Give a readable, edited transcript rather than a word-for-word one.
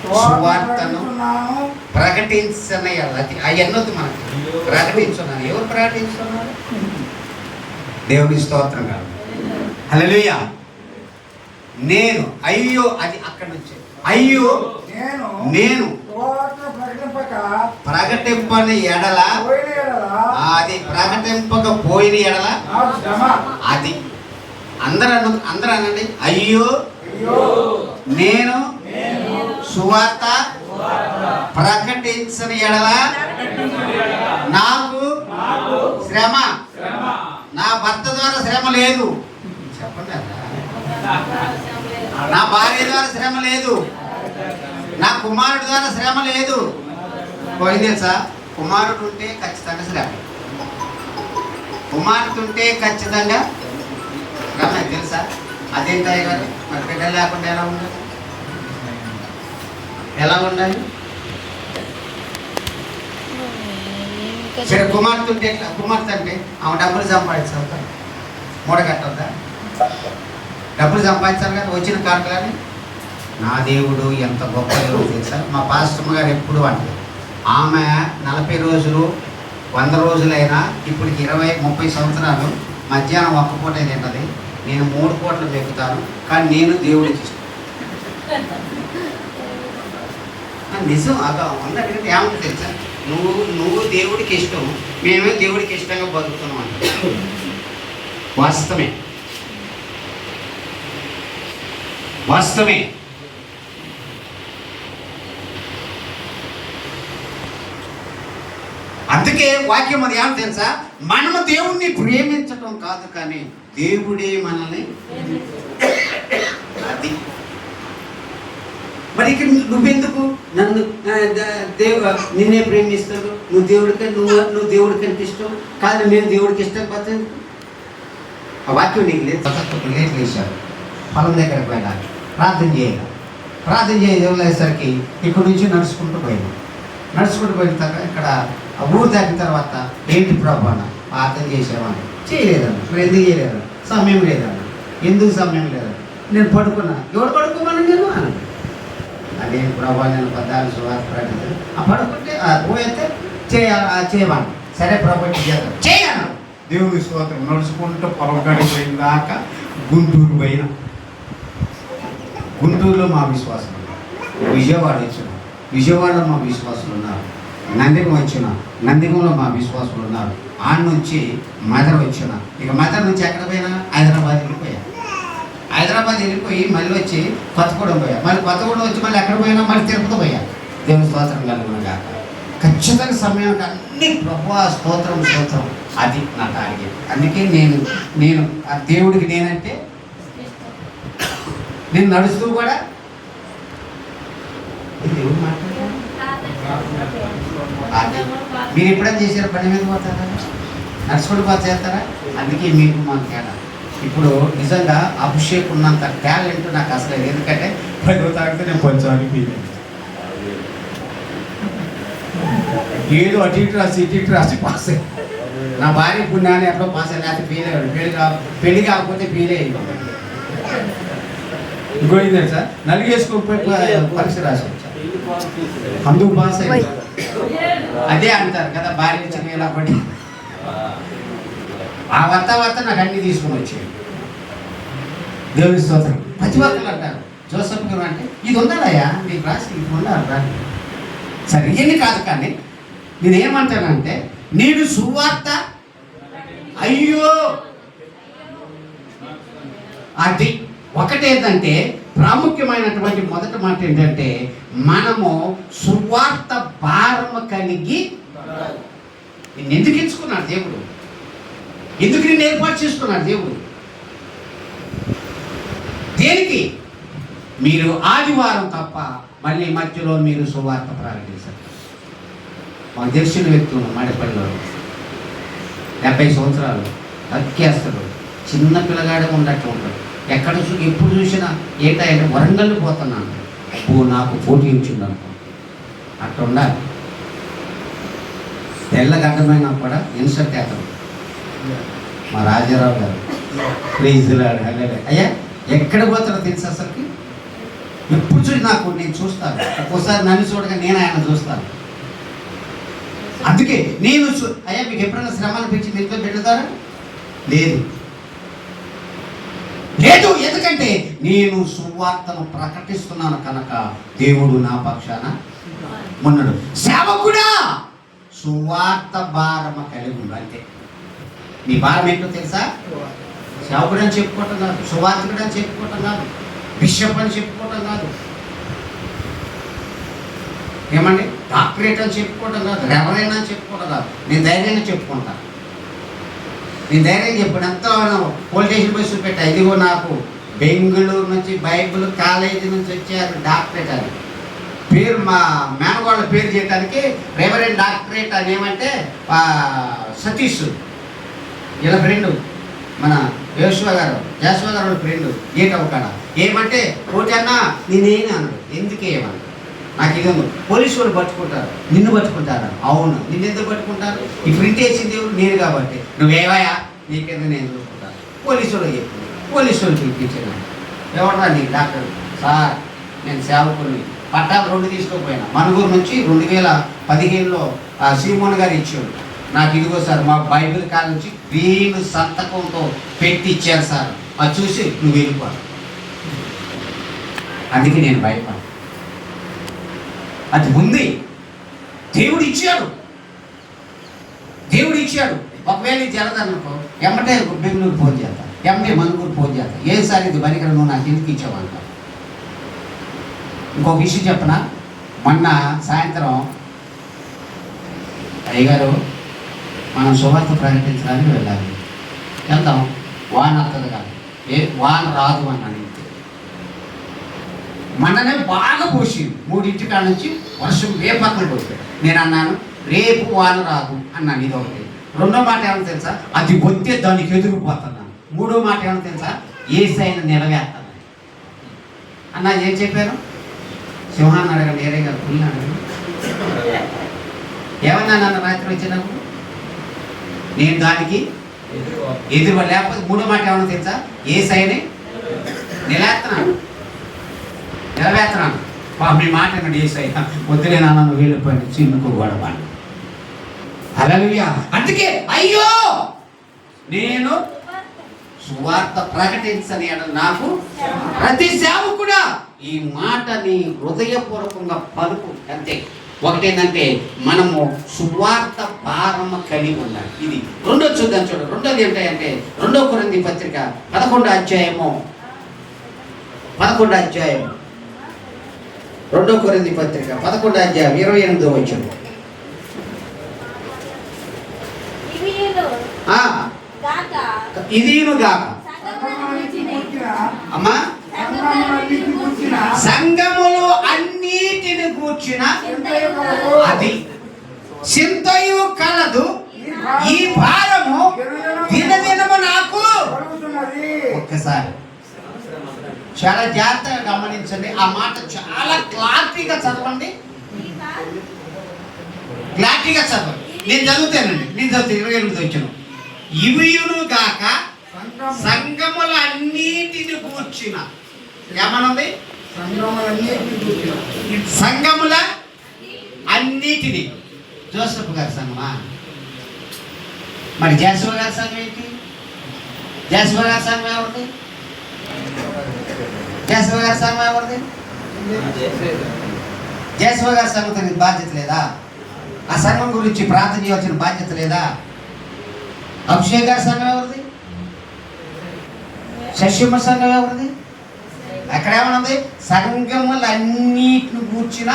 సువార్తను ప్రకటించని అవన్నొద్దు మనకి. ప్రకటించున్నాను. ఎవరు ప్రకటించున్నారు? దేవుని స్తోత్రం కాదు. హల్లెలూయా. నేను అయ్యో, అది అక్కడి నుంచి అయ్యో నేను ప్రకటింపని ఎడల, అది ప్రకటింపకపోయిన ఎడల, అది అందరూ అనండి. అయ్యో నేను సువార్త ప్రకటించని ఎడల నాకు శ్రమ. నా భర్త ద్వారా శ్రమ లేదు, చెప్పండి. నా భార్య ద్వారా శ్రమ లేదు, నా కుమారుడి ద్వారా శ్రమ లేదు. పోయింది సార్. కుమారుడు ఉంటే ఖచ్చితంగా శ్రమ, కుమారుడు ఉంటే ఖచ్చితంగా శ్రమ. తెలుసా? అదేంటాయి కదా. మరి బిడ్డలు లేకుండా ఎలా ఉండాలి? ఎలా ఉండాలి? సరే, కుమార్తె ఉంటే ఎట్లా? కుమార్తె అంటే ఆమె డబ్బులు సంపాదించాలి, మూడగట్టద్దా? డబ్బులు సంపాదించాలి కానీ వచ్చిన కారణాలని. నా దేవుడు ఎంత గొప్ప దేవుడు తెలుసా? మా పాస్టమ్మ గారు ఎప్పుడు అంటే ఆమె 40 రోజులు 100 రోజులైనా ఇప్పటికి 20-30 సంవత్సరాలు మధ్యాహ్నం ఒక్క పూట తింటది. నేను 3 పూటలు పెరుగుతాను, కానీ నేను దేవుడికి ఇష్టం. నిజం. అలా ఉన్నది. ఏమంటే తెలుసా? నువ్వు దేవుడికి ఇష్టం, మేమే దేవుడికి ఇష్టంగా బతుకుతున్నాం అంటే వాస్తవమే. వాస్తవమే. అందుకే వాక్యం అది ఏమో తెలుసా? మనము దేవుణ్ణి ప్రేమించటం కాదు, కానీ దేవుడే మనల్ని. అది మరి ఇక్కడ నువ్వెందుకు నన్ను నిన్నే ప్రేమిస్తాడు, నువ్వు దేవుడికి అంటే ఇష్టం కాదు, నేను దేవుడికి ఇష్టం పోతే ఆ వాక్యం నీకు లేదు. లేట్లు వేశారు, పొలం దగ్గరకు వెళ్ళాలి, ప్రార్థన చేయాలి. ప్రార్థన చేయలేసరికి ఇక్కడ నుంచి నడుచుకుంటూ పోయినా. నడుచుకుంటూ పోయిన తర్వాత ఇక్కడ ఊరు దాటిన తర్వాత ఏంటి ప్రభు అన్న ప్రార్థన చేసామని. చేయలేదన్న. ఇప్పుడు ఎందుకు చేయలేదన్న? సమయం లేదన్న. ఎందుకు సమయం లేదన్న? నేను పడుకున్నా. ఎవడు పడుకోమని నేను అన్న. అదే ప్రభు నేను 14 సువార్త ప్రకటించాను. ఆ పడుకుంటే పోయితే చేయమని. సరే ప్రభు చేయను. దేవుని స్తోత్రం. నడుచుకుంటూ పొలం గడిపోయిన దాకా గుంటూరు పోయినా. గుంటూరులో మా విశ్వాసం ఉన్నారు. విజయవాడ వచ్చిన, విజయవాడలో మా విశ్వాసులు ఉన్నారు. నందిగం వచ్చిన, నందిగంలో మా విశ్వాసులు ఉన్నారు. ఆడ నుంచి మదర్ వచ్చిన. ఇక మదర్ నుంచి ఎక్కడ పోయినా హైదరాబాద్ వెళ్ళిపోయా. హైదరాబాద్ వెళ్ళిపోయి మళ్ళీ వచ్చి కొత్తగూడెం పోయా. మళ్ళీ కొత్తగూడెం వచ్చి మళ్ళీ ఎక్కడ పోయినా మళ్ళీ తిరుపతి పోయా. దేవుని స్తోత్రం కలుగునగా. ఖచ్చితంగా సమయానికి అన్ని ప్రభువా స్తోత్రం స్తోత్రం. అది నా టార్గెట్. అందుకే నేను ఆ దేవుడికి నేనంటే నేను నడుస్తూ కూడా దేవుడు మాట్లాడారు. మీరు ఎప్పుడైనా చేశారు? పని మీద పోతారా? నడుచుకుంటూ పోతే చేస్తారా? అందుకే మీకు మాకు తేడా. ఇప్పుడు నిజంగా అభిషేక్ ఉన్నంత టాలెంట్ నాకు అసలు లేదు. ఎందుకంటే 10వ తాగితే నేను కొంచెం అనిపించలేదు. ఏదో అటు ఇటు రాసి పాస్ అయ్యి నా భార్య పుణ్యాన్ని ఎట్లా పాస్ అయ్యి ఫెయిల్ అయ్యాడు. పెళ్లి కాకపోతే ఫెయిల్ అయ్యింది. ఇంకోటి సార్ నలిగేసుకోకపోయి పరీక్ష రాసి వచ్చా, అందుకు పాస్ అయ్యింది. అదే అంటారు కదా భార్య చిన్న ఇలా పడి ఆ వత్త నాకు అన్ని తీసుకుని వచ్చేది. దేవుని స్తోత్రం. పతివర్తలు అంటారు. జోసఫ్ గారు అంటే ఇది ఉండాలయ్యా నీకు రాసి ఇది ఉండాలి. సరే ఇవన్నీ కాదు, కానీ నేనేమంటానంటే నేను సువార్త అయ్యో అది ఒకటేంటంటే ప్రాముఖ్యమైనటువంటి మొదటి మాట ఏంటంటే మనము సువార్త భారము కలిగి. ఎందుకు ఎంచుకున్నాడు దేవుడు? ఎందుకు నేను ఏర్పాటు చేసుకున్నాడు దేవుడు? దేనికి? మీరు ఆదివారం తప్ప మళ్ళీ మధ్యలో మీరు సువార్త ప్రకటించారు. మాకు తెలిసిన వ్యక్తులు మాడిపల్లిలో 70 సంవత్సరాలు తక్కేస్తాడు. చిన్న పిల్లగాడే ఉన్నట్టు ఉంటాడు. ఎప్పుడు చూసినా ఏంటంటే వరంగల్ పోతున్నాను, అప్పుడు నాకు పోటీ ఇచ్చింది అనుకో. అట్లా ఉండాలి. తెల్లగడ్డమైనా కూడా ఇన్సర్ట్ చేస్తాడు మా రాజారావు గారు. ప్లీజ్ అయ్యా ఎక్కడ పోతారో తెలుసు అసలుకి ఎప్పుడు చూసి నేను చూస్తాను, ఒక్కోసారి నన్ను చూడగా నేను ఆయన చూస్తాను. అందుకే నేను అయ్యా మీకు ఎప్పుడైనా శ్రమ అనిపించి ఇంట్లో పెడతారా? లేదు లేదు. ఎందుకంటే నేను సువార్తను ప్రకటిస్తున్నాను కనుక దేవుడు నా పక్షాన ఉన్నాడు. సేవకుడా సువార్త భారమ కలిగి ఉండు అంతే. నీ భారం ఏంటో తెలుసా? సేవకుడు అని చెప్పుకోవటం కాదు, సువార్తకుడు అని చెప్పుకోవటం కాదు, బిషప్ అని చెప్పుకోవటం కాదు, ఏమండి డాక్టరేట్ అని చెప్పుకోవటం కాదు, రెవరెండ్ అని చెప్పుకోవటం కాదు. నేను ధైర్యంగా చెప్పుకుంటాను. నేను ధైర్యంగా చెప్పాను. ఎంత పోలీస్ స్టేషన్ పోయి చూపెట్టా, ఇదిగో నాకు బెంగళూరు నుంచి బైబిల్ కాలేజీ నుంచి వచ్చారు డాక్టరేట్ అని. పేరు మా మేనగోళ్ళ పేరు చేయడానికి రెవరెండ్ డాక్టరేట్ అని ఏమంటే సతీష్ ఇలా ఫ్రెండ్, మన యోశ్వ గారు జాశ్వ గారు ఫ్రెండ్ గేట్ అవ్వకాడ ఏమంటే కోటన్నా నేనేం అన్నాడు. ఎందుకే ఏమన్నా నాకు ఇది ఉంది. పోలీసు వాళ్ళు పట్టుకుంటారు, నిన్ను పట్టుకుంటారు. అవును, నిన్ను ఎందుకు పట్టుకుంటారు? ఈ ప్రింట్ వేసింది ఎవరు? నేను కాబట్టి. నువ్వేవయా నీకెంత నేను చూసుకుంటాను. పోలీసు వాళ్ళు చెప్పి పోలీసు వాళ్ళు పిలిపించాను. ఎవడరా నీ డాక్టర్? సార్ నేను సేవకుని పట్టాలు 2 తీసుకోపోయినా మనుగూరు నుంచి 2015లో శ్రీమోహన్ గారు ఇచ్చాడు నాకు. ఇదిగో సార్ మా బైబిల్ కాల నుంచి వీళ్ళు సంతకంతో పెట్టి ఇచ్చారు సార్, అది చూసి నువ్వు వెళ్ళిపో. అందుకే నేను భయపడ్డా. అది ఉంది, దేవుడు ఇచ్చాడు, దేవుడు ఇచ్చాడు. ఒకవేళ ఇది జరదనుకో ఎమ్మటే బెంగళూరు ఫోన్ చేస్తా, ఎమ్మటే మనుగూరు ఫోన్ చేస్తా. ఏం సార్ ఇది బనికర నువ్వు నాకు ఎందుకు ఇచ్చావంట. ఇంకొక విషయం చెప్పనా, మొన్న సాయంత్రం అయ్యగారు మనం సువార్త ప్రకటించడానికి వెళ్ళాలి, వెళ్దాం. వాన వస్తుంది కాదు, వాన రాదు అన్నాను. మననే బాగా పోసింది 3 కాడ నుంచి వర్షం పక్కన పోసాడు. నేను అన్నాను రేపు వాన రాదు అన్నాను. ఇది ఒకటి. రెండో మాట ఏమన్నా తెలుసా? అది వస్తే దానికి ఎదురుపోతున్నాను. మూడో మాట ఏమన్నా తెలుసా? యేసయ్యను నిలవేస్తాను అన్నా. ఏం చెప్పాను? సింహాన్ని అడగండి, ఏరే గారు పుల్ని అడగండి. ఏమన్నా నన్ను రాత్రి వచ్చినప్పుడు నేను దానికి ఎదురు. లేకపోతే మూడో మాట ఏమన్నా తెలుసా? యేసయ్యని నిలవేస్తున్నాను. మీ మాట అన్నాడు యేసయ్య. వద్దులే నాన్న నువ్వు వెళ్ళిపోయింది చిన్నుకు గొడవ. హల్లెలూయా. అందుకే అయ్యో నేను సువార్త ప్రకటించని నాకు ప్రతి సేవకుడా ఈ మాటని హృదయపూర్వకంగా పలుకు. అంతే. ఒకటేంటంటే మనము సువార్త భారమ కలిగి ఉండాలి. ఇది రెండో చూద్దాం. చూడండి, రెండోది ఏంటంటే 2 కొరింథీ పత్రిక 11వ అధ్యాయము 2 కొరింథీ పత్రిక 11వ అధ్యాయం 28వ వచనం. ఇదిను గాక అమ్మా సంఘములు అన్నిటిని కూర్చిన అది చింతయు కలదు ఈ భారము దినదినము నాకు. ఒక్కసారి చాలా జాగ్రత్తగా గమనించండి. ఆ మాట చాలా క్లారిటీగా చదవండి, క్లారిటీగా చదవండి. నేను చదువుతానండి, 28వ వచనం. ఇవియును గాక సంఘముల అన్నిటిని కూర్చిన ఏమనుంది? సంఘముల అన్నిటిని. జోసెఫ్ గారి సంఘమా? మరి జాషువా గారి సంఘం ఏంటి? జాషువా గారి సంఘం ఎవరిది? జాషువా గారి సంఘం ఎవరిది? జాషువా గారి సంఘం బాధ్యత లేదా? ఆ సంఘం గురించి ప్రార్థన చేయవలసిన బాధ్యత లేదా? అభిషేక్ గారి సంఘం ఎవరిది? శశిమ సంఘం ఎవరిది? అక్కడ ఏమన్నది? సంఘములన్నిటిని కూర్చిన